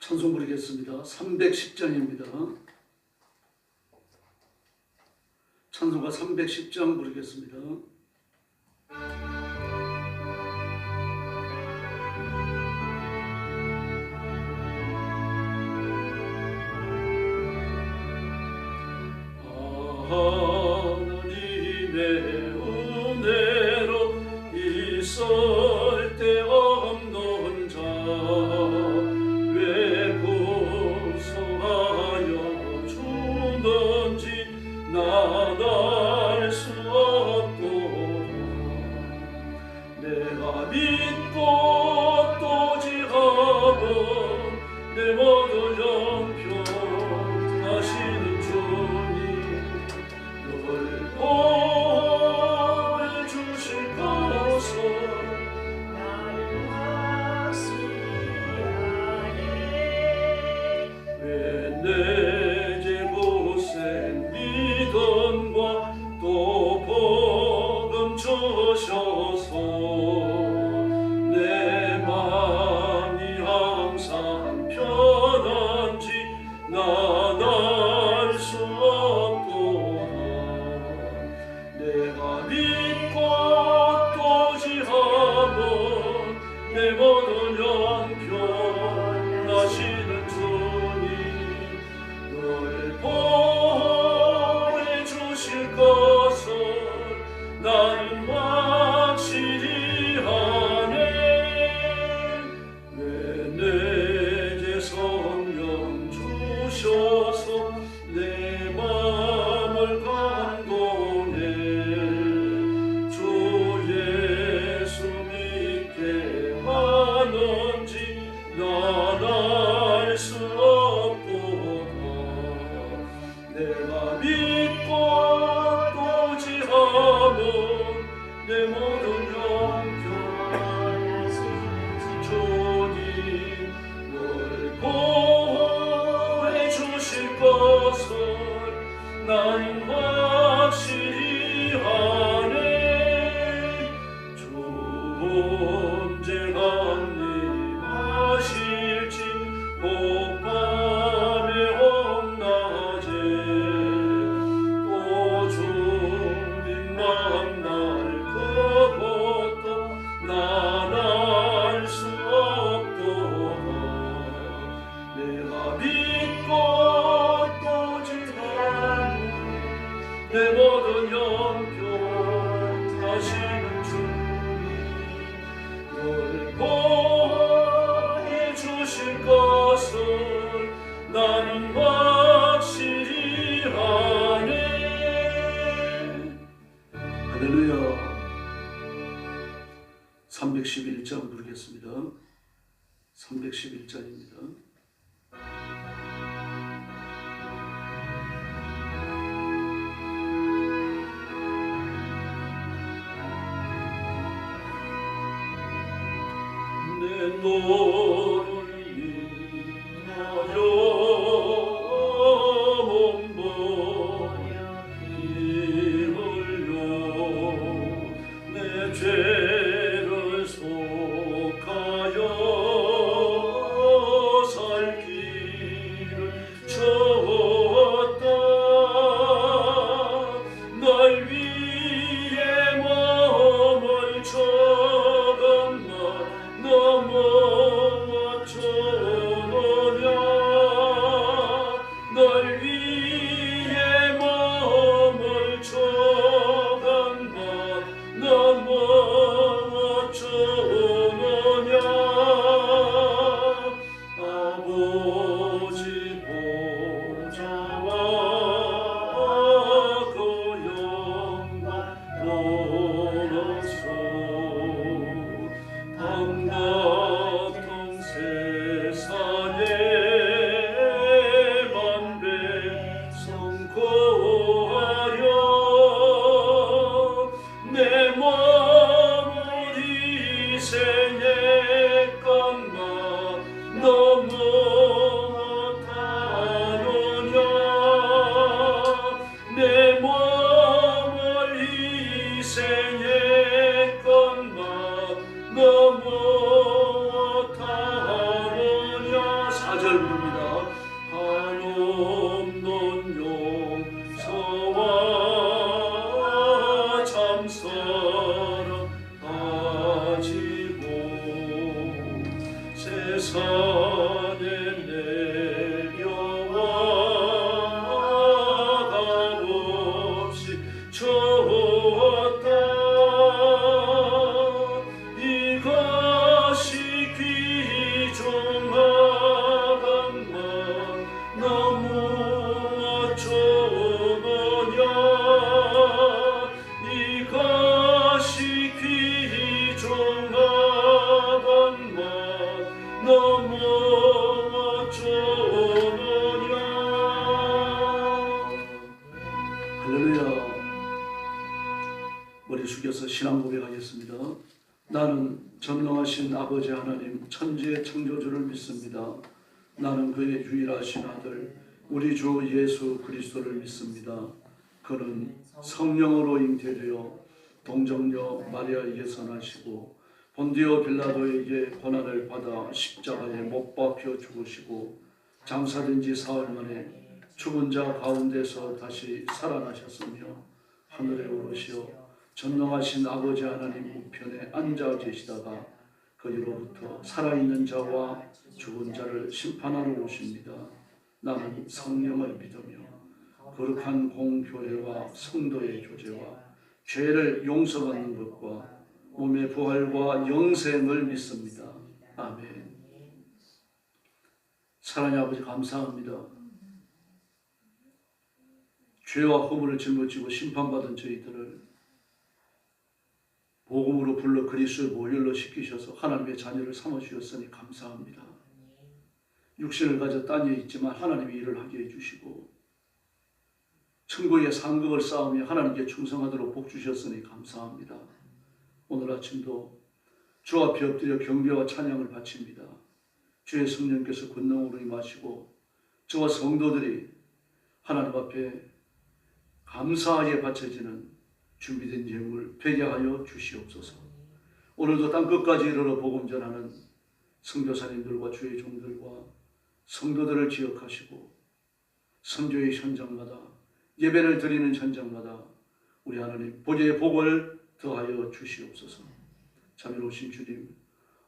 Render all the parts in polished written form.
찬송 부르겠습니다. 310장입니다. 찬송가 310장 부르겠습니다. 하나님의 은혜로 있을 때 없는 자 왜 구속하여 주는지 난 알 수 없도다. 내가 믿고 또 지하면 내 모든 형편 하시는 주님 널 보호해 주실 것을 나는 확신하네. 왜 내게 보센 믿음과 또 복음 주셔서 내 마음이 항상 편한지 난 알 수 없도다. 내가 믿고 또 지하면 내 모든 형편 하시는 주님 널 보호해 주실 것을 나는 확실히 하네. 왜 내게 성령 주셔서 내 마음을 감동해 주 예수 믿게 하는지 난 알 수 없도다. 내가 믿고 또 지하면 내 모든 형편 주님 널 보호해 주실 것을 나는 확실히 하네. 주 언제 강림하실지 밤에 hom낮에 또 주님 만날 그것도 난 알 수 없도다. 내가 믿고 또 지하면 내 모든 형편 하시는 주님 널 보호해 주실 것을 나는 확실히 하네. 할렐루야. 311장 부르겠습니다. 311장입니다. 내 너를 위하여 몸버려 힘을요 내 죄를 속하여 살 길을 줬다. 날 위해 몸을 조금만 넘어와 할렐루야. 머리 숙여서 신앙 고백하겠습니다. 나는 전능하신 아버지 하나님 천지의 창조주를 믿습니다. 나는 그의 유일하신 아들 우리 주 예수 그리스도를 믿습니다. 그는 성령으로 잉태되어 동정녀 마리아에게서 나시고 본디오 빌라도에게 고난을 받아 십자가에 못 박혀 죽으시고 장사된 지 사흘 만에 죽은 자 가운데서 다시 살아나셨으며 하늘에 오르시어 전능하신 아버지 하나님 우편에 앉아 계시다가 거기로부터 살아있는 자와 죽은 자를 심판하러 오십니다. 나는 성령을 믿으며 거룩한 공교회와 성도의 교제와 죄를 용서받는 것과 몸의 부활과 영생을 믿습니다. 아멘. 사랑의 아버지 감사합니다. 죄와 허물을 짊어지고 심판받은 저희들을 복음으로 불러 그리스도의 모혈로 시키셔서 하나님의 자녀를 삼아주셨으니 감사합니다. 육신을 가져 땅 위에 있지만 하나님이 일을 하게 해주시고 천국의 상급을 쌓으며 하나님께 충성하도록 복 주셨으니 감사합니다. 오늘 아침도 주 앞에 엎드려 경배와 찬양을 바칩니다. 주의 성령께서 권능으로 임하시고 저와 성도들이 하나님 앞에 감사하게 바쳐지는 준비된 예물 되게 하여 주시옵소서. 오늘도 땅 끝까지 이르러 복음 전하는 선교사님들과 주의 종들과 성도들을 기억하시고 선교의 현장마다 예배를 드리는 현장마다 우리 하나님 보좌의 복을 더하여 주시옵소서. 자비로우신 주님,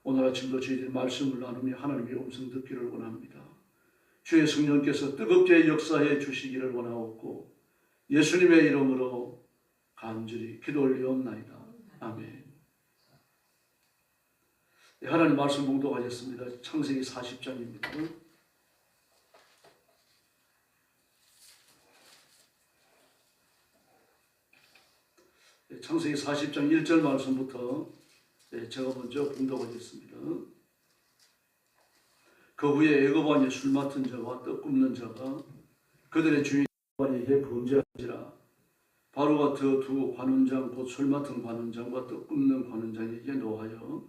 오늘 아침도 저희들 말씀을 나누며 하나님의 음성 듣기를 원합니다. 주의 성령께서 뜨겁게 역사해 주시기를 원하옵고 예수님의 이름으로 간절히 기도 올리옵나이다. 아멘. 하나님 말씀 봉독하겠습니다. 창세기 40장입니다. 창세기 40장 1절 말씀부터 제가 먼저 봉독하겠습니다. 그 후에 애굽 왕의 술 맡은 자와 떡 굽는 자가 그들의 주인 에게 범죄한지라. 바로가 그 두 관원장 곧 술 맡은 관원장과 떡 굽는 관원장에게 노하여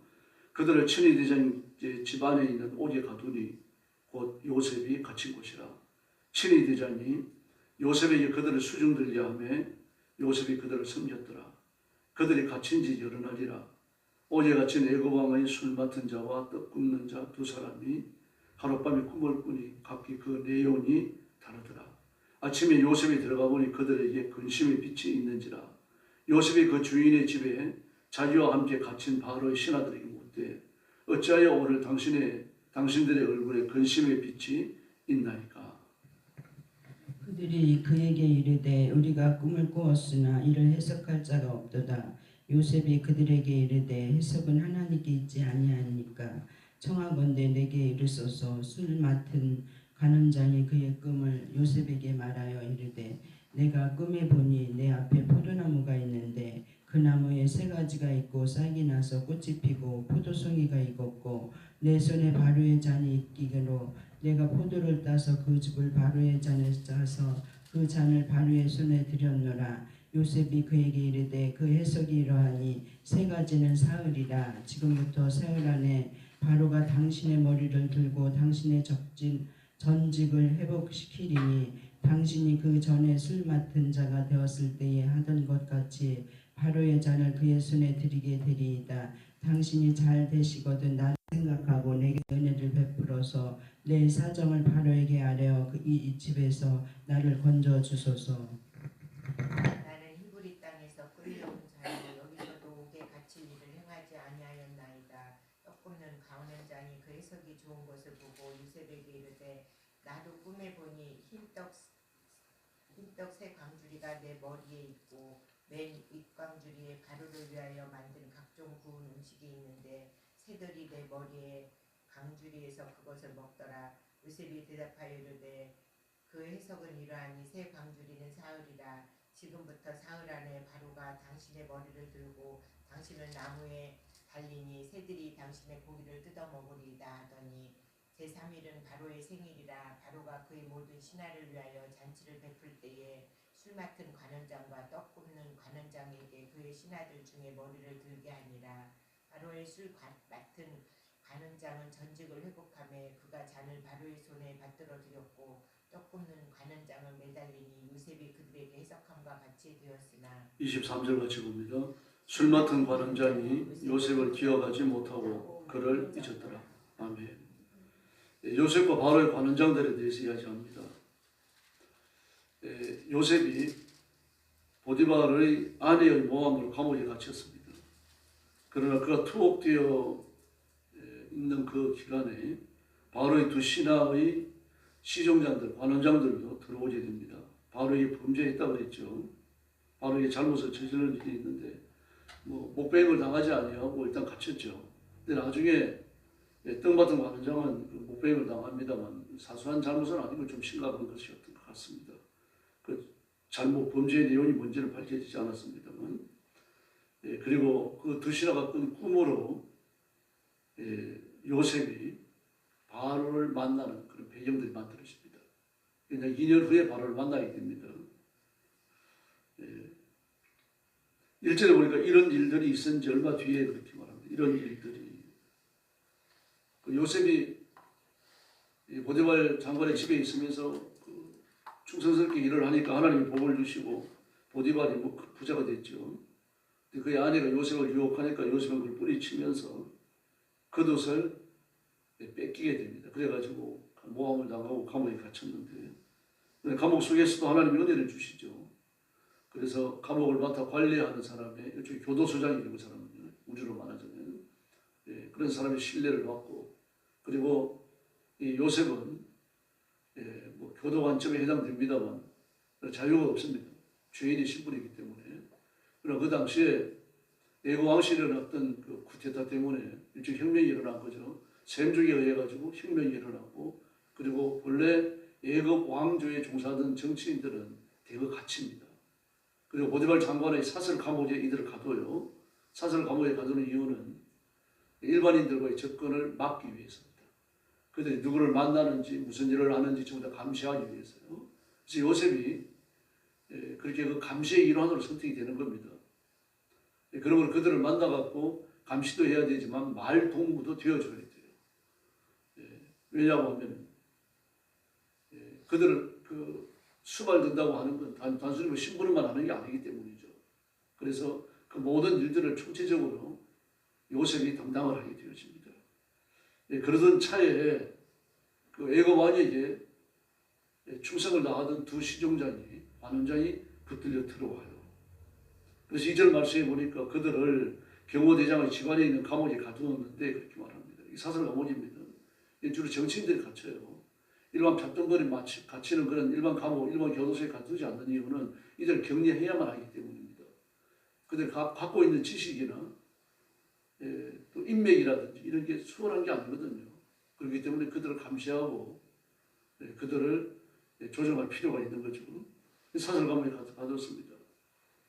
그들을 친위 대장 집 안에 있는 옥에 가두니 곧 요셉이 갇힌 곳이라. 친위 대장이 요셉에게 그들을 수중들려 하며 요셉이 그들을 섬겼더라. 그들이 갇힌 지 여러 날이라. 옥에 갇힌 애굽 왕의 술 맡은 자와 떡 굽는 자 두 사람이 하룻밤에 꿈을 꾸니 각기 그 내용이 다르더라. 아침에 요셉이 들어가 보니 그들에게 근심의 빛이 있는지라. 요셉이 그 주인의 집에 자기와 함께 갇힌 바로의 신하들에게 묻되 어찌하여 오늘 당신들의 얼굴에 근심의 빛이 있나이까. 그들이 그에게 이르되 우리가 꿈을 꾸었으나 이를 해석할 자가 없도다. 요셉이 그들에게 이르되 해석은 하나님께 있지 아니하니까 청하건대 내게 이르소서. 술 맡은 관원장이 그의 꿈을 요셉에게 말하여 이르되 내가 꿈에 보니 내 앞에 포도나무가 있는데 그 나무에 세 가지가 있고 싹이 나서 꽃이 피고 포도송이가 익었고 내 손에 바로의 잔이 있기로 내가 포도를 따서 그 즙을 바로의 잔에 짜서 그 잔을 바로의 손에 드렸노라. 요셉이 그에게 이르되 그 해석이 이러하니 세 가지는 사흘이라. 지금부터 사흘 안에 바로가 당신의 머리를 들고 당신의 전직을 회복시키리니 당신이 그 전에 술 맡은 자가 되었을 때에 하던 것 같이 바로의 잔을 그의 손에 드리게 되리이다. 당신이 잘 되시거든 나를 생각하고 내게 은혜를 베풀어서 내 사정을 바로에게 아뢰어 이 집에서 나를 건져 주소서. 나는 히브리 땅에서 끌려온 자요 여기서도 옥에 갇힐 일을 행하지 아니하였나이다. 떡 굽는 관원장이 그 해석이 좋은 것을 보고 요셉에게 이르되 나도 꿈에 보니 흰떡 세 광주리가 내 머리에 있고 맨 윗광주리에 바로를 위하여 만든 각종 구운 음식이 있는데 새들이 내 머리에 광주리에서 그것을 먹더라. 요셉이 대답하여 이르되 그 해석은 이러하니 새 광주리는 사흘이라. 지금부터 사흘 안에 바로가 당신의 머리를 들고 당신을 나무에 달리니 새들이 당신의 고기를 뜯어 먹으리이다 하더니 제3일은 바로의 생일이라. 바로가 그의 모든 신하를 위하여 잔치를 베풀 때에 술 맡은 관원장과 떡 굽는 관원장에게 그의 신하들 중에 머리를 들게 하니라. 바로의 술 맡은 관원장은 전직을 회복하며 그가 잔을 바로의 손에 받들어 드렸고 떡 굽는 관원장은 매달리니 요셉이 그들에게 해석함과 같이 되었으나 23절 같이 봅니다. 술 맡은 관원장이 요셉을 기억하지 못하고 그를 잊었더라. 아멘. 요셉과 바로의 관원장들에 대해서 이야기합니다. 요셉이 보디발의 아내의 모함으로 감옥에 갇혔습니다. 그러나 그가 투옥되어 있는 그 기간에 바로의 두 신하의 시종장들, 관원장들도 들어오게 됩니다. 바로에게 범죄했다고 그랬죠. 바로에게 잘못을 저지른 일이 있는데 목배임을 당하지 아니하고 일단 갇혔죠. 근데 나중에 뜬받은 관원장은 목배임을 당합니다만 사소한 잘못은 아니고 좀 심각한 것이었던 것 같습니다. 그 잘못 범죄의 내용이 뭔지는 밝혀지지 않았습니다만, 그리고 그 두 신하가 꾼 꿈으로 요셉이 바로를 만나는 그런 배경들이 만들어집니다. 그러니까 2년 후에 바로를 만나게 됩니다. 1절에 보니까 이런 일들이 있은 지 얼마 뒤에 그렇게 말합니다. 이런 일들이. 요셉이 보디발 장관의 집에 있으면서 충성스럽게 일을 하니까 하나님이 복을 주시고 보디발이 부자가 됐죠. 그의 아내가 요셉을 유혹하니까 요셉은 그걸 뿌리치면서 겉옷을 뺏기게 됩니다. 그래가지고 모함을 당하고 감옥에 갇혔는데 감옥 속에서도 하나님이 은혜를 주시죠. 그래서 감옥을 맡아 관리하는 사람의 일종의 교도소장이고 그 사람은요, 우주로 말하자면 그런 사람의 신뢰를 받고, 그리고 이 요셉은 교도 관점에 해당됩니다만 자유가 없습니다. 죄인의 신분이기 때문에. 그러나 그 당시에 애굽 왕실에 일어났던 그 쿠데타 때문에 일종의 혁명이 일어난 거죠. 셈족에 의해 가지고 혁명이 일어났고, 그리고 본래 애굽 왕조에 종사하던 정치인들은 대거 갇힙니다. 그리고 보디발 장관의 사설 감옥에 이들을 가둬요. 사설 감옥에 가두는 이유는 일반인들과의 접근을 막기 위해서입니다. 그들이 누구를 만나는지 무슨 일을 하는지 전부 다 감시하기 위해서요. 그래서 요셉이 그렇게 그 감시의 일환으로 선택이 되는 겁니다. 그러면 그들을 만나갖고 감시도 해야 되지만 말 동무도 되어줘야 돼요. 왜냐고 하면 그들을 수발된다고 하는 건 단순히 심부름만 하는 게 아니기 때문이죠. 그래서 그 모든 일들을 총체적으로 요셉이 담당을 하게 되어집니다. 그러던 차에 그 애굽 왕에게 충성을 다하던 두 시종장이, 관원장이 붙들려 들어와요. 그래서 2절 말씀에 보니까 그들을 경호대장의 집안에 있는 감옥에 가두었는데 그렇게 말합니다. 이 사설 감옥입니다. 주로 정치인들이 갇혀요. 일반 잣동거리 갇히는 그런 일반 감옥, 일반 교도소에 가두지 않는 이유는 이들 격리해야만 하기 때문입니다. 그들 갖고 있는 지식이나 또 인맥이라든지 이런 게 수월한 게 아니거든요. 그렇기 때문에 그들을 감시하고 그들을 조정할 필요가 있는 거죠. 사설 감옥에 가뒀습니다.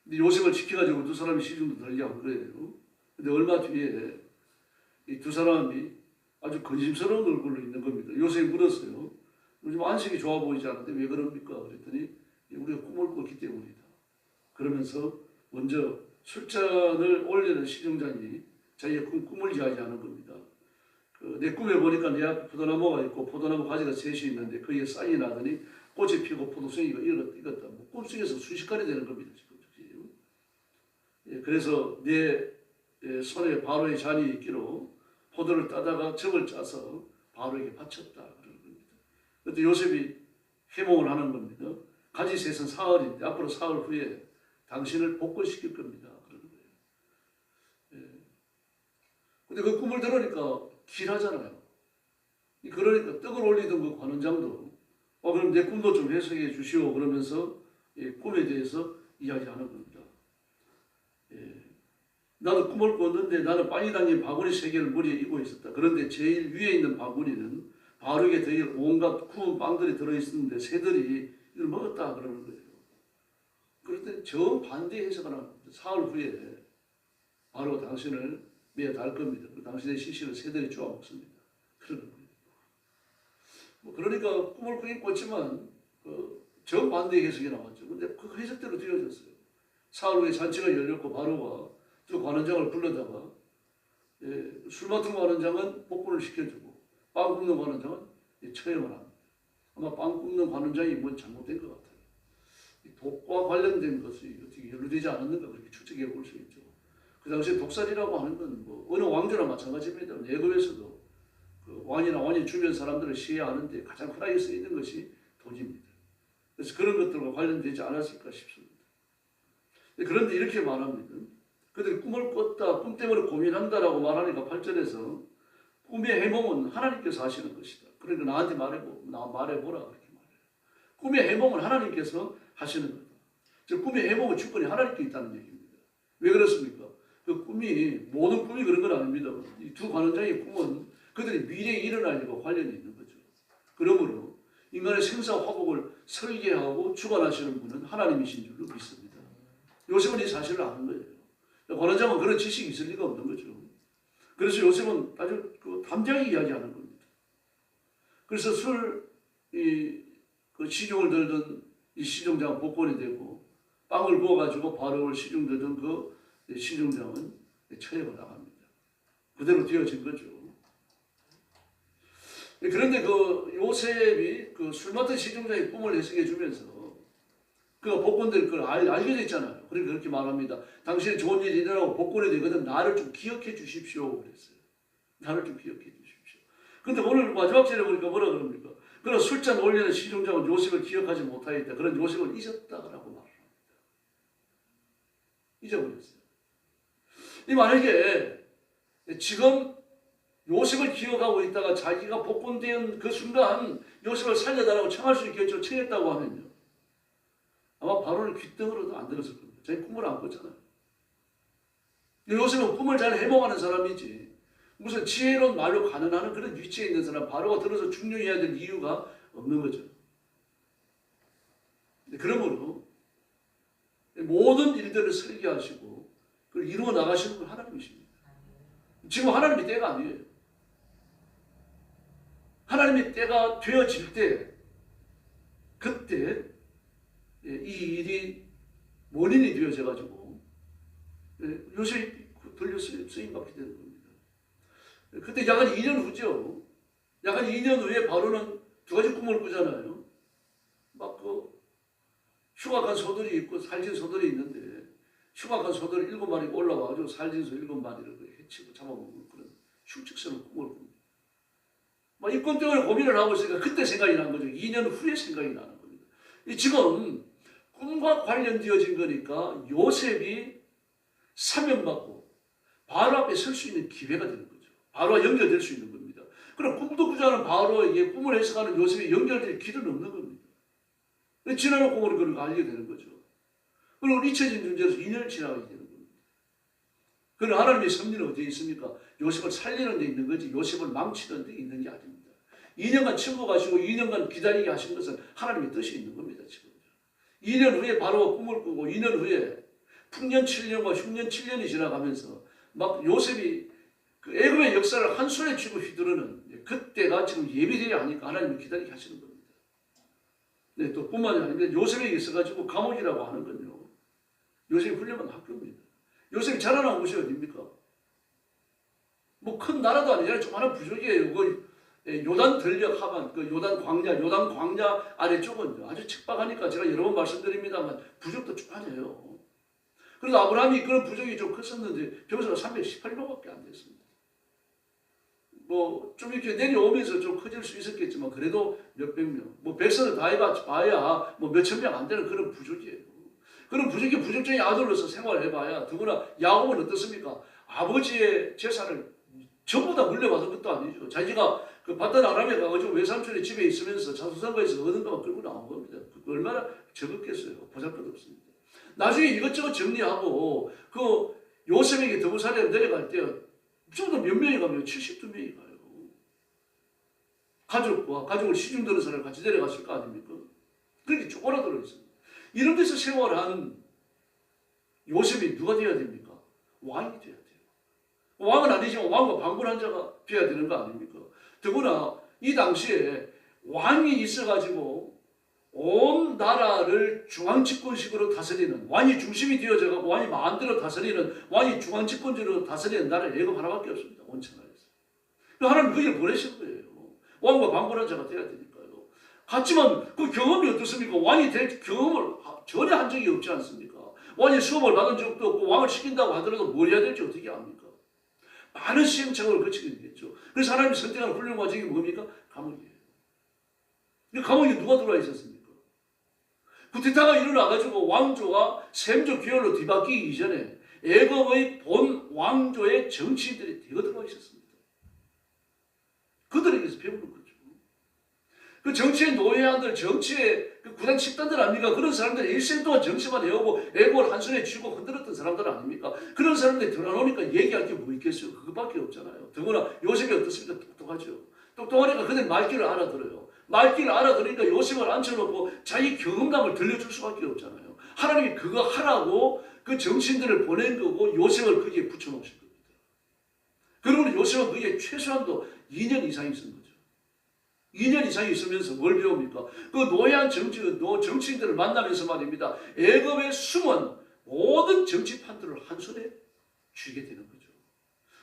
근데 요셉을 지켜가지고 두 사람이 시중도 달리한 거예요. 근데 얼마 뒤에 이 두 사람이 아주 근심스러운 얼굴로 있는 겁니다. 요셉이 물었어요. 요즘 안색이 좋아 보이지 않는데 왜 그럽니까? 그랬더니 우리가 꿈을 꿨기 때문이다. 그러면서 먼저 술잔을 올리는 시종장이 자기의 꿈을 이야기하는 겁니다. 내 꿈에 보니까 내 앞에 포도나무가 있고 포도나무 가지가 셋이 있는데 거기에 싹이 나더니 꽃이 피고 포도송이가 익었다. 꿈속에서 순식간에 되는 겁니다. 지금. 그래서 내 손에 바로의 잔이 있기로 포도를 따다가 즙을 짜서 바로에게 바쳤다. 그런 겁니다. 그때 요셉이 해몽을 하는 겁니다. 가지 셋은 사흘인데 앞으로 사흘 후에 당신을 복권시킬 겁니다. 그런 거예요. 근데 그 꿈을 들으니까 길하잖아요. 그러니까 떡을 올리던 그 관원장도 그럼 내 꿈도 좀 해석해 주시오 그러면서 꿈에 대해서 이야기하는 겁니다. 나도 꿈을 꿨는데 나는 빵이 담긴 바구니 3개를 머리에 입고 있었다. 그런데 제일 위에 있는 바구니는 바로에게 더 온갖 구운 빵들이 들어있었는데 새들이 이걸 먹었다 그러는 거예요. 그럴 때 정반대 해석을 하는 겁니다. 사흘 후에 바로 당신을 매달 겁니다. 당신의 시신을 새들이 쪼아 먹습니다. 그러는 거예요. 그러니까 꿈을 꾸긴 꿨지만 정반대 해석이 나왔죠. 근데 그 해석대로 되어졌어요. 사흘 후에 잔치가 열렸고 바로가 두 관원장을 불러다가 술 맡은 관원장은 복권을 시켜주고 빵 굽는 관원장은 처형을 합니다. 아마 빵 굽는 관원장이 뭔 잘못된 것 같아요. 독과 관련된 것이 어떻게 연루되지 않았는가 그렇게 추측해 볼 수 있죠. 그 당시에 독살이라고 하는 건 뭐 어느 왕조나 마찬가지입니다. 내국에서도 그 왕이나 왕의 주변 사람들을 시해하는데 가장 흔하게 쓰이는 것이 독입니다. 그래서 그런 것들과 관련되지 않았을까 싶습니다. 그런데 이렇게 말합니다. 그들이 꿈을 꿨다, 꿈 때문에 고민한다라고 말하니까 8절에서 꿈의 해몽은 하나님께서 하시는 것이다. 그러니까 나한테 말해보라 그렇게 말해요. 꿈의 해몽은 하나님께서 하시는 거다. 즉 꿈의 해몽은 주권이 하나님께 있다는 얘기입니다. 왜 그렇습니까? 그 꿈이 모든 꿈이 그런 건 아닙니다. 이 두 관원장의 꿈은 그들이 미래에 일어날 일과 관련이 있는 거죠. 그러므로 인간의 생사 화복을 설계하고 주관하시는 분은 하나님이신 줄로 믿습니다. 요셉은 이 사실을 아는 거예요. 관원장은 그런 지식이 있을 리가 없는 거죠. 그래서 요셉은 아주 담대하게 이야기하는 겁니다. 그래서 그 시중을 들던 이 시중장은 복권이 되고 빵을 구워가지고 바로를 시중 들던 그 시중장은 처형을 당합니다. 그대로 되어진 거죠. 그런데 그 요셉이 그 술 맡은 시중장의 꿈을 해석해 주면서 그가 복권될 걸 알게 됐잖아요. 그러니까 그렇게 말합니다. 당신이 좋은 일이 일어나고 복권이 되거든 나를 좀 기억해 주십시오. 그랬어요. 나를 좀 기억해 주십시오. 근데 오늘 마지막 절에 보니까 뭐라 그럽니까? 그러나 술잔 올리는 시중장은 요셉을 기억하지 못하였다. 그런 요셉을 잊었다라고 말을 합니다. 잊어버렸어요. 이 만약에 지금 요셉을 기억하고 있다가 자기가 복권된 그 순간 요셉을 살려달라고 청할 수 있겠죠. 청했다고 하면요. 아마 바로는 귓등으로도 안 들었을 겁니다. 자기 꿈을 안 꿨잖아요. 요셉은 꿈을 잘 해몽하는 사람이지 무슨 지혜로운 말로 가능하는 그런 위치에 있는 사람 바로가 들어서 중용해야 될 이유가 없는 거죠. 그러므로 모든 일들을 설계하시고 그걸 이루어 나가시는 분 하나님이십니다. 지금 하나님의 때가 아니에요. 하나님의 때가 되어질 때 그때 이 일이 원인이 되어져가지고 요셉이 돌려 쓰임받게 되는 겁니다. 그때 약간 2년 후죠. 약간 2년 후에 바로는 두 가지 꿈을 꾸잖아요. 막 그 휴가 간 소들이 있고 살진 소들이 있는데 휴가 간 소들이 7마리가 올라와가지고 살진 소 7마리를 해치고 잡아먹는 그런 흉측스러운 꿈을 꿉니다. 막 이 꿈 때문에 고민을 하고 있으니까 그때 생각이 난 거죠. 2년 후에 생각이 나는 겁니다. 지금 꿈과 관련되어진 거니까 요셉이 사명받고 바로 앞에 설 수 있는 기회가 되는 거죠. 바로와 연결될 수 있는 겁니다. 그럼 꿈도 꾸지 않은 바로에게 꿈을 해석하는 요셉이 연결될 길은 없는 겁니다. 지나놓고 우리 그걸 알게 되는 거죠. 그리고 잊혀진 존재로서 2년을 지나가게 되는 겁니다. 그럼 하나님의 섭리는 어디에 있습니까? 요셉을 살리는 데 있는 거지 요셉을 망치는 데 있는 게 아닙니다. 2년간 침묵하시고 2년간 기다리게 하신 것은 하나님의 뜻이 있는 겁니다. 지금 2년 후에 바로가 꿈을 꾸고 2년 후에 풍년 7년과 흉년 7년이 지나가면서 막 요셉이 그 애굽의 역사를 한 손에 쥐고 휘두르는 그때가 지금 예비되어야 하니까 하나님을 기다리게 하시는 겁니다. 네, 또 뿐만이 아니라 요셉에게 있어가지고 감옥이라고 하는 건요. 요셉이 훌륭한 학교입니다. 요셉이 자라난 곳이 어디입니까? 뭐 큰 나라도 아니잖아요. 조그마한 부족이에요. 그 요단 들녘 하반, 그 요단 광야 아래쪽은 아주 척박하니까 제가 여러 번 말씀드립니다만 부족도 조그마해요. 그래서 아브라함이 그런 부족이 좀 컸었는데 병사가 318명밖에 안 됐습니다. 뭐 좀 이렇게 내려오면서 좀 커질 수 있었겠지만 그래도 몇백 명, 뭐 백성을 다 해봐야 뭐 몇천 명 안 되는 그런 부족이에요. 그런 부족이 부족적인 아들로서 생활해봐야 더구나 야곱은 어떻습니까? 아버지의 재산을 전부 다 물려받은 것도 아니죠. 자기가 그 바단 아람에 가가지고 외삼촌의 집에 있으면서 자수성가에서 얻은 것만 끌고 나온 겁니다. 얼마나 적었겠어요. 보잘것없습니다. 나중에 이것저것 정리하고 그 요셉에게 드부살렘 내려갈 때 전부 몇 명이 가면 72명이 가요. 가족을 시중 드는 사람을 같이 내려갔을 거 아닙니까? 그렇게 쪼그라들어 있습니다. 이런 데서 생활한 요셉이 누가 되어야 됩니까? 왕이 되어야 돼요. 왕은 아니지만 왕과 방불한 자가 되어야 되는 거 아닙니까? 더구나 이 당시에 왕이 있어가지고 온 나라를 중앙집권식으로 다스리는, 왕이 중심이 되어져가고 왕이 마음대로 다스리는, 왕이 중앙집권적으로 다스리는 나라의 예금 하나밖에 없습니다. 온 천하에서. 하나님 거기를 보내신 거예요. 왕과 방불한 자가 돼야 되니까요. 하지만 그 경험이 어떻습니까? 왕이 될 경험을 전혀 한 적이 없지 않습니까? 왕이 수업을 받은 적도 없고 왕을 시킨다고 하더라도 뭘 해야 될지 어떻게 압니까? 많은 시행착오를 거치게 되겠죠. 그래서 하나님이 선택한 훌륭한 과정이 뭡니까? 감옥이에요. 이 감옥에 누가 들어와 있었습니까? 쿠데타가 일어나가지고 왕조가 셈조 계열로 뒤바뀌기 이전에 애굽의 본 왕조의 정치인들이 대거 들어와 있었습니다. 그들에게서 배우는 거죠. 그 정치의 노예한들, 정치의 그 구단 집단들 아닙니까? 그런 사람들이 일생 동안 정치만 해오고 애국을 한 손에 쥐고 흔들었던 사람들 아닙니까? 그런 사람들이 드러나오니까 얘기할 게 뭐 있겠어요? 그것밖에 없잖아요. 더구나 요셉이 어떻습니까? 똑똑하죠. 똑똑하니까 그들 말귀를 알아들어요. 말귀를 알아들으니까 요셉을 앉혀놓고 자기 경험담을 들려줄 수밖에 없잖아요. 하나님이 그거 하라고 그 정치인들을 보낸 거고 요셉을 거기에 붙여놓으신 겁니다. 그러면 요셉은 거기에 최소한도 2년 이상 있은 거죠. 2년 이상 있으면서 뭘 배웁니까? 그 노예한 정치인들을 만나면서 말입니다. 애굽의 숨은 모든 정치판들을 한 손에 쥐게 되는 거죠.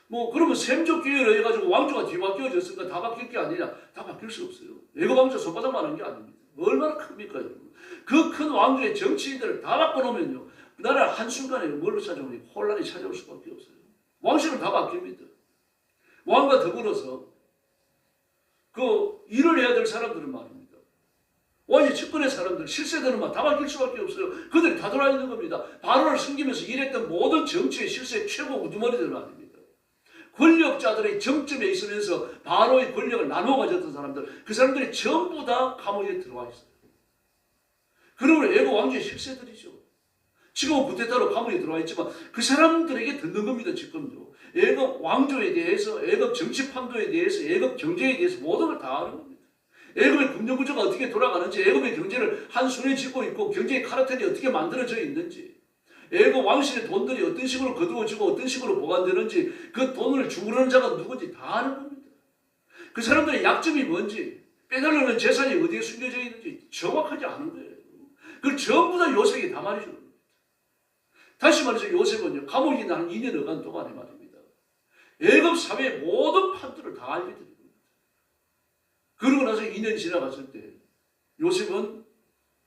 뭐 그러면 셈족 기회를 해가지고 왕조가 뒤바뀌어졌으니까 다 바뀔 게 아니냐? 다 바뀔 수 없어요. 애굽 왕조 손바닥만 한 게 아닙니다. 얼마나 큽니까 여러분? 그 큰 왕조의 정치인들을 다 바꿔놓으면요, 나라 한순간에 뭘로 찾아오니? 혼란이 찾아올 수밖에 없어요. 왕실은 다 바뀝니다. 왕과 더불어서 그 일을 해야 될 사람들은 말입니다. 왕의 측근의 사람들, 실세들은 다 바뀔 수밖에 없어요. 그들이 다 돌아 있는 겁니다. 바로를 섬기면서 일했던 모든 정치의 실세 최고 우두머리들은 아닙니다. 권력자들의 정점에 있으면서 바로의 권력을 나누어 가졌던 사람들, 그 사람들이 전부 다 감옥에 들어와 있어요. 그러면 애굽 왕조의 실세들이죠. 지금은 쿠데타로 감옥에 들어와 있지만 그 사람들에게 듣는 겁니다. 지금도 애굽 왕조에 대해서, 애굽 정치 판도에 대해서, 애굽 경제에 대해서 모든 걸 다 아는 겁니다. 애굽의 금융 구조가 어떻게 돌아가는지, 애굽의 경제를 한 손에 쥐고 있고 경제의 카르텔이 어떻게 만들어져 있는지, 애굽 왕실의 돈들이 어떤 식으로 거두어지고 어떤 식으로 보관되는지, 그 돈을 주무르는 자가 누군지 다 아는 겁니다. 그 사람들의 약점이 뭔지, 빼달라는 재산이 어디에 숨겨져 있는지 정확하지 않은 거예요. 그걸 전부 다 요셉에게 다 말해주는 겁니다. 다시 말해서 요셉은요, 감옥에 있는 한 2년 어간 동안에 말입니다, 애굽 사회의 모든 판들을 다 알게 됩니다. 그러고 나서 2년 지나갔을 때 요셉은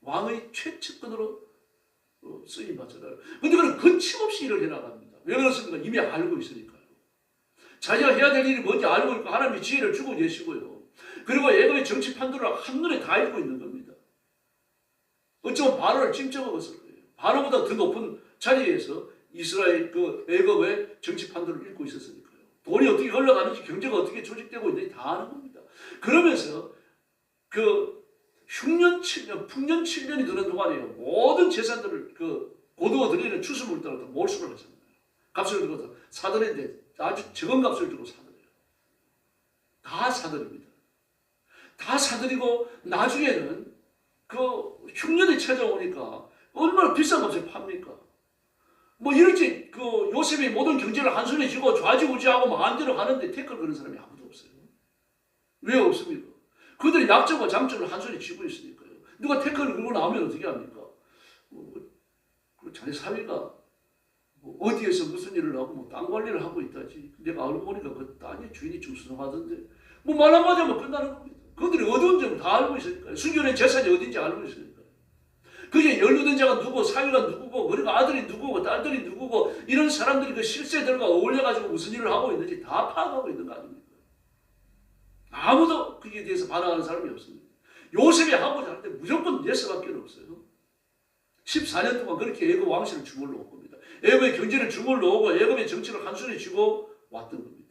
왕의 최측근으로 쓰임 받잖아요. 근데 그는 거침없이 일을 해나갑니다. 왜 그렇습니까? 이미 알고 있으니까요. 자기가 해야 될 일이 뭔지 알고 있고 하나님이 지혜를 주고 계시고요. 그리고 애굽의 정치 판도를 한눈에 다 읽고 있는 겁니다. 어쩌면 바로를 찜쪄 먹었을 거예요. 바로보다 더 높은 자리에서 이스라엘 그 애굽의 정치 판도를 읽고 있었으니까요. 돈이 어떻게 흘러가는지, 경제가 어떻게 조직되고 있는지 다 아는 겁니다. 그러면서 그 흉년 7년, 풍년 7년이 되는 동안에 모든 재산들을 그 고두어 드리는 추수물을 따라 몰수를 하잖아요. 값을 들어서 사들인데 아주 적은 값을 주고 사들여요. 다 사들입니다. 다 사들이고 나중에는 그 흉년이 찾아오니까 얼마나 비싼 값에 팝니까? 뭐 이렇게 그 요셉이 모든 경제를 한 손에 쥐고 좌지우지하고 마음대로 하는데 태클 거는 사람이 아무도 없어요. 왜 없습니까? 그들의 약점과 장점을 한 손에 쥐고 있으니까요. 누가 태클을 걸고 나오면 어떻게 합니까? 자기 사위가 어디에서 무슨 일을 하고 땅 관리를 하고 있다지. 내가 알고 보니까 그 땅의 주인이 좀 수상하던데. 말 한마디 하면 끝나는 겁니다. 그들이 어두운 점을 다 알고 있으니까요. 숨겨낸 재산이 어딘지 알고 있으니까요. 그게 연루된 자가 누구고, 사위가 누구고, 그리고 아들이 누구고, 딸들이 누구고, 이런 사람들이 그 실세들과 어울려가지고 무슨 일을 하고 있는지 다 파악하고 있는 거 아닙니까? 아무도 그에 대해서 반항하는 사람이 없습니다. 요셉이 하고자 할 때 무조건 예스밖에 없어요. 14년 동안 그렇게 애굽 왕실을 주물러 온 겁니다. 애굽의 경제를 주물러 오고 애굽의 정치를 한 손에 쥐고 왔던 겁니다.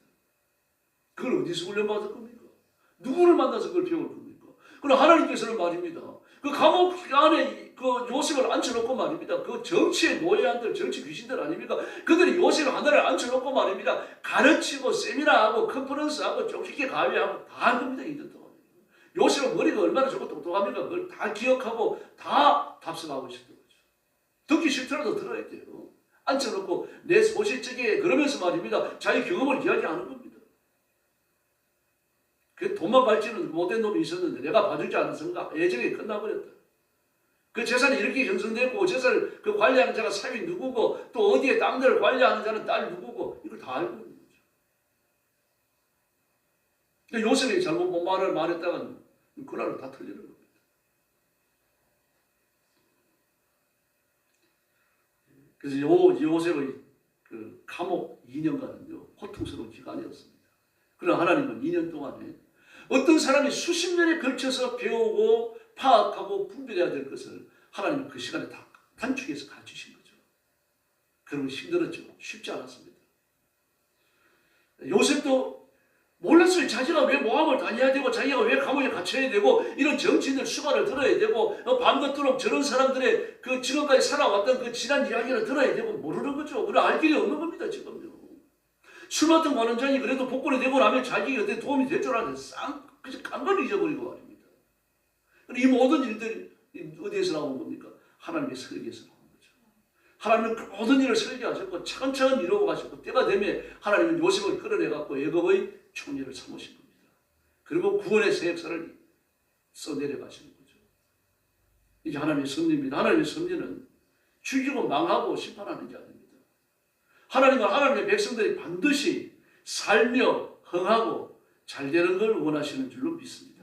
그걸 어디서 훈련받을 겁니까? 누구를 만나서 그걸 배울 겁니까? 그럼 하나님께서는 말입니다, 그 감옥 안에 그 요셉을 앉혀놓고 말입니다, 그 정치의 노예한들, 정치 귀신들 아닙니까? 그들이 요셉을 하나를 앉혀놓고 말입니다, 가르치고 세미나하고 컨퍼런스하고 쪽집게 가위하고 다 한 겁니다. 이들 동안 요셉은 머리가 얼마나 좋고 똑똑합니까? 그걸 다 기억하고 다 답습하고 있었던 거죠. 듣기 싫더라도 들어야 돼요. 앉혀놓고 내 소실적에 그러면서 말입니다, 자기 경험을 이야기하는 겁니다. 그 돈만 밟지는 못된 놈이 있었는데 내가 봐주지 않았은가? 애정이 끝나버렸다. 그 재산이 이렇게 형성되고 재산을 그 관리하는 자가 사위 누구고 또 어디에 땅들을 관리하는 자는 딸 누구고 이걸 다 알고 있는 거죠. 그러니까 요셉이 잘못 본 말을 말했다가 그날은 다 틀리는 겁니다. 그래서 요셉의 그 감옥 2년간은요 고통스러운 기간이었습니다. 그러나 하나님은 2년 동안에 어떤 사람이 수십 년에 걸쳐서 배우고 파악하고 분별해야 될 것을 하나님은 그 시간에 다 단축해서 가르치신 거죠. 그러면 힘들었죠. 쉽지 않았습니다. 요셉도 몰랐어요. 자기가 왜 모함을 다녀야 되고 자기가 왜 감옥에 갇혀야 되고 이런 정치인들 수발을 들어야 되고 밤늦도록 저런 사람들의 그 지금까지 살아왔던 그 지난 이야기를 들어야 되고 모르는 거죠. 그걸 알 길이 없는 겁니다. 지금요. 술 맡은 관원장이 그래도 복권이 되고 나면 자기가 어떻게 도움이 될 줄 알았는데 그냥 깜깜이 잊어버리고 말입니다. 이 모든 일들이 어디에서 나온 겁니까? 하나님의 설계에서 나온 거죠. 하나님은 그 모든 일을 설계하셨고 차근차근 이루어 가셨고 때가 되면 하나님은 요셉을 끌어내갖고 애굽의 총리를 삼으신 겁니다. 그리고 구원의 새 역사를 써내려가시는 거죠. 이게 하나님의 섭리입니다. 하나님의 섭리는 죽이고 망하고 심판하는 게 아닙니다. 하나님은 하나님의 백성들이 반드시 살며 흥하고 잘 되는 걸 원하시는 줄로 믿습니다.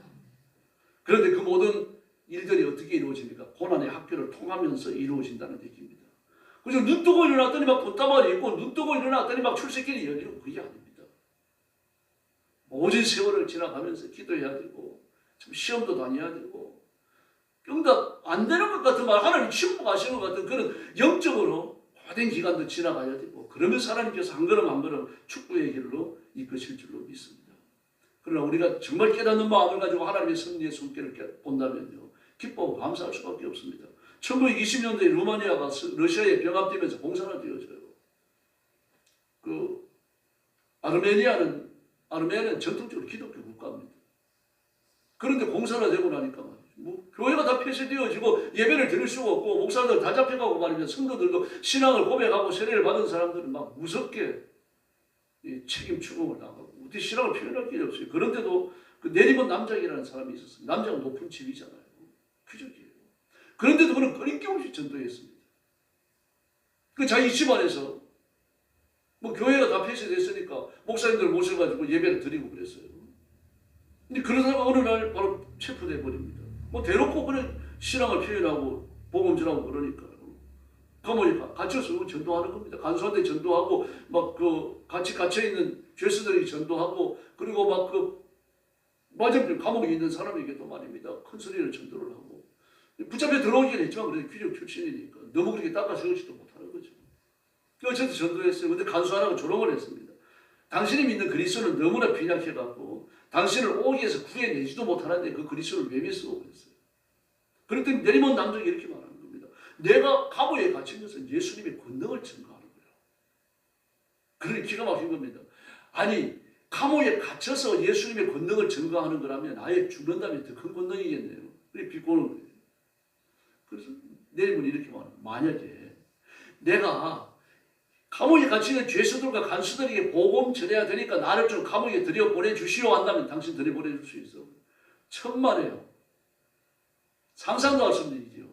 그런데 그 모든 일들이 어떻게 이루어집니까? 고난의 학교를 통하면서 이루어진다는 얘기입니다. 그래서 눈 뜨고 일어났더니 막 콧다발이 있고 눈 뜨고 일어났더니 막 출세길이 열리고 그게 아닙니다. 모진 세월을 지나가면서 기도해야 되고 참 시험도 다녀야 되고 응답 안 되는 것 같은 말 하나님 침묵하시는 것 같은 그런 영적으로 오랜 기간도 지나가야 되고 그러면서 하나님께서 한 걸음 한 걸음 축복의 길로 이끄실 줄로 믿습니다. 그러나 우리가 정말 깨닫는 마음을 가지고 하나님의 섭리의 손길을 본다면요 기뻐하고 감사할 수밖에 없습니다. 1920년도에 루마니아가 러시아에 병합되면서 봉사가 되어져요. 그 아르메니아는 전통적으로 기독교 국가입니다. 그런데 공사가 되고 나니까 말이죠. 교회가 다 폐쇄되어지고 예배를 드릴 수가 없고 목사들 다 잡혀가고 말이죠. 성도들도 신앙을 고백하고 세례를 받은 사람들은 막 무섭게 책임 추궁을 당하고 어떻게 신앙을 표현할 길이 없어요. 그런데도 그 내리본 남작이라는 사람이 있었어요. 남작은 높은 집이잖아요. 귀족이에요. 그런데도 그는 끊임없이 전도했습니다. 그 자기 집안에서 뭐 교회가 다 폐쇄됐으니까 목사님들 모셔가지고 예배를 드리고 그랬어요. 근데 그러다가 어느 날 바로 체포돼 버립니다. 뭐 대놓고 그냥 신앙을 표현하고 복음 전하고 그러니까요. 감옥에 갇혀서 전도하는 겁니다. 간소한테 전도하고 막 그 같이 갇혀 있는 죄수들이 전도하고 그리고 막 그 맞은편 감옥에 있는 사람에게도 말입니다. 큰 소리를 전도를 하고 붙잡혀 들어오긴 했지만 그래도 귀족 출신이니까 너무 그렇게 닦아서지도 못하는 거죠. 어쨌든 전도했어요. 근데 간수하라고 조롱을 했습니다. 당신이 믿는 그리스도는 너무나 빈약해갖고 당신을 오기에서 구해내지도 못하는데 그 그리스도를 왜 믿으라고 그랬어요. 그랬더니 내리몬 남정이 이렇게 말하는 겁니다. 내가 감옥에 갇힌 것은 예수님의 권능을 증거하는 거예요. 그러니 기가 막힌 겁니다. 아니 감옥에 갇혀서 예수님의 권능을 증거하는 거라면 아예 죽는다면 더 큰 권능이겠네요. 그래 비꼬는 거예요. 그래서 내리몬이 이렇게 말합니다. 만약에 내가 감옥에 갇히는 죄수들과 간수들에게 복음 전해야 되니까 나를 좀 감옥에 들여보내주시오 한다면 당신 들여보내줄 수 있어. 천만에요. 상상도 할 수 없는 일이죠.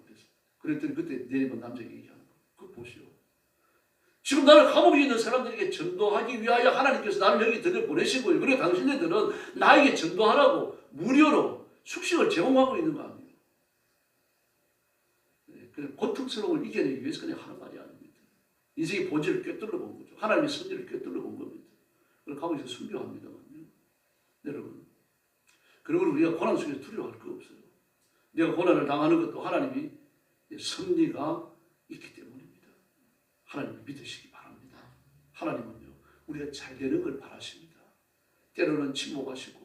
그랬더니 그때 내리본 남자에게 얘기하는 거예요. 그거 보시오. 지금 나를 감옥에 있는 사람들에게 전도하기 위하여 하나님께서 나를 여기 들여보내시고요. 그리고 당신네들은 나에게 전도하라고 무료로 숙식을 제공하고 있는 거 아니에요. 고통스러움을 이겨내기 위해서 그냥 하는 말이 아닙니다. 인생의 본질을 꿰뚫어 본 거죠. 하나님의 섭리를 꿰뚫어 본 겁니다. 그걸 감옥에서 순교합니다만요. 여러분. 그리고 우리가 고난 속에서 두려워할 거 없어요. 내가 고난을 당하는 것도 하나님이 섭리가 있기 때문입니다. 하나님을 믿으시기 바랍니다. 하나님은요, 우리가 잘 되는 걸 바라십니다. 때로는 침묵하시고,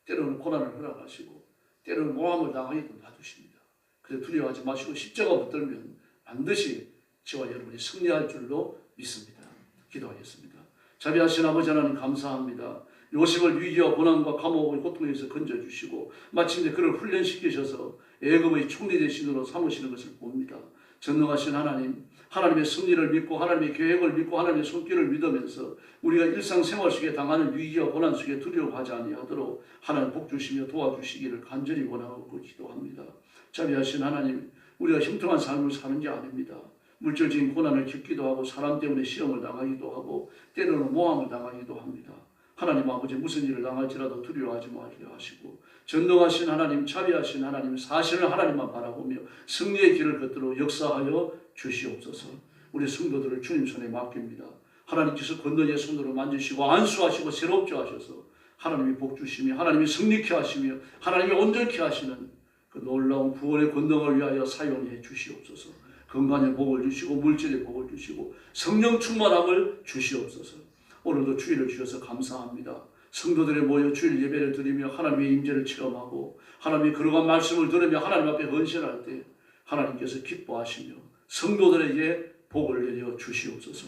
때로는 고난을 허락하시고, 때로는 모함을 당하게도 놔두십니다. 그래서 두려워하지 마시고 십자가 붙들면 반드시 저와 여러분이 승리할 줄로 믿습니다. 기도하겠습니다. 자비하신 아버지 하나님 감사합니다. 요셉을 위기와 고난과 감옥의 고통에서 건져주시고 마침내 그를 훈련시키셔서 애굽의 총리 대신으로 삼으시는 것을 봅니다. 전능하신 하나님, 하나님의 섭리를 믿고 하나님의 계획을 믿고 하나님의 손길을 믿으면서 우리가 일상생활 속에 당하는 위기와 고난 속에 두려워하지 아니하도록 하나님 복 주시며 도와주시기를 간절히 원하고 기도합니다. 자비하신 하나님, 우리가 형통한 삶을 사는 게 아닙니다. 물질적인 고난을 겪기도 하고 사람 때문에 시험을 당하기도 하고 때로는 모함을 당하기도 합니다. 하나님 아버지 무슨 일을 당할지라도 두려워하지 말게 하시고 전능하신 하나님, 자비하신 하나님, 사실을 하나님만 바라보며 승리의 길을 걷도록 역사하여 주시옵소서. 우리 성도들을 주님 손에 맡깁니다. 하나님께서 건너의 손으로 만지시고 안수하시고 새롭게 하셔서 하나님이 복 주시며 하나님이 승리케 하시며 하나님이 온전케 하시는 그 놀라운 구원의 권능을 위하여 사용해 주시옵소서. 건강의 복을 주시고 물질의 복을 주시고 성령 충만함을 주시옵소서. 오늘도 주일을 주셔서 감사합니다. 성도들이 모여 주일 예배를 드리며 하나님의 임재를 체험하고 하나님의 거룩한 말씀을 들으며 하나님 앞에 헌신할 때 하나님께서 기뻐하시며 성도들에게 복을 내려 주시옵소서.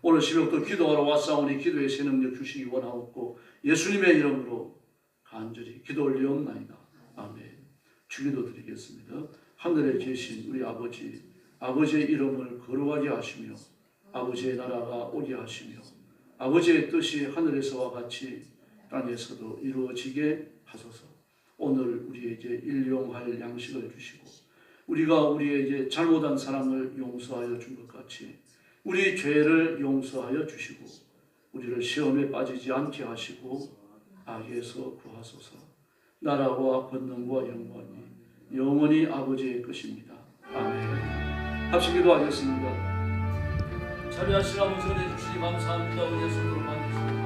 오늘 새벽도 기도하러 왔사오니 기도의 새 능력 주시기 원하옵고 예수님의 이름으로 간절히 기도 올리옵나이다. 아멘. 주기도 드리겠습니다. 하늘에 계신 우리 아버지, 아버지의 이름을 거룩하게 하시며 아버지의 나라가 오게 하시며 아버지의 뜻이 하늘에서와 같이 땅에서도 이루어지게 하소서. 오늘 우리에게 일용할 양식을 주시고 우리가 우리에게 잘못한 사람을 용서하여 준 것 같이 우리 죄를 용서하여 주시고 우리를 시험에 빠지지 않게 하시고 악에서 구하소서. 나라와 권능과 영광이 영원히 아버지의 것입니다. 아멘. 합심 기도하겠습니다. 자비하신 아버지 은혜 주시니 감사합니다. 우리의 손으로 만드시고